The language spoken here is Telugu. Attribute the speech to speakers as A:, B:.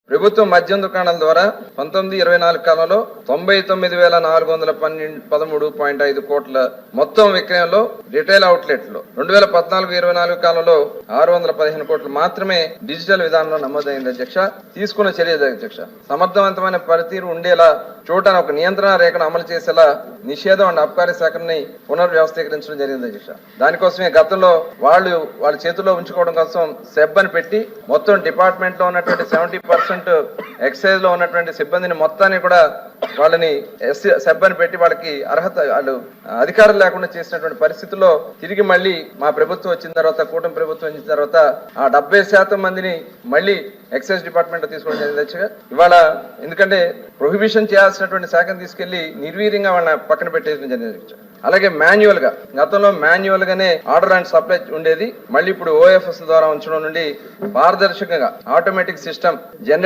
A: ప్రభుత్వం మద్యం దుకాణాల ద్వారా 19-24 కాలంలో 99,413.5 కోట్ల మొత్తం విక్రయంలో రిటైల్ అవుట్లెట్లు 2014-24 కాలంలో 615 కోట్లు మాత్రమే డిజిటల్ విధానంలో నమోదైంది అధ్యక్ష. తీసుకున్న చర్య అధ్యక్ష సమర్థవంతమైన పనితీరు ఉండేలా చూడటానికి ఒక నియంత్రణ రేఖను అమలు చేసేలా నిషేధం అండ్ అబ్కారీ శాఖని పునర్వ్యవస్థీకరించడం జరిగింది అధ్యక్ష. దానికోసమే గతంలో వాళ్ళ చేతుల్లో ఉంచుకోవడం కోసం సెబ్ అని పెట్టి మొత్తం డిపార్ట్మెంట్ లో ఉన్నటువంటి 70% ఎక్సైజ్ లో ఉన్నటువంటి సిబ్బందిని మొత్తాన్ని కూడా వాళ్ళని సెబ్ అని పెట్టి వాళ్ళకి అర్హత వాళ్ళు అధికారం లేకుండా చేసినటువంటి పరిస్థితుల్లో తిరిగి మళ్ళీ మా ప్రభుత్వం వచ్చిన తర్వాత కూటమి ప్రభుత్వం వచ్చిన తర్వాత ఆ 70% మందిని మళ్ళీ ఎక్సైజ్ డిపార్ట్మెంట్ తీసుకోవడం జరిగింది. ఇవాళ ఎందుకంటే ప్రొహిబిషన్ చేయాల్సినటువంటి శాఖను తీసుకెళ్లి నిర్వీర్యంగా వాళ్ళని పక్కన పెట్టేయడం జరిగింది. అలాగే మాన్యువల్ గా గతంలో మాన్యువల్ గానే ఆర్డర్ అండ్ సప్లై ఉండేది, మళ్ళీ ఇప్పుడు ఓఎఫ్ఎస్ ద్వారా ఉంచడం నుండి పారదర్శకంగా ఆటోమేటిక్ సిస్టమ్ జనరేట్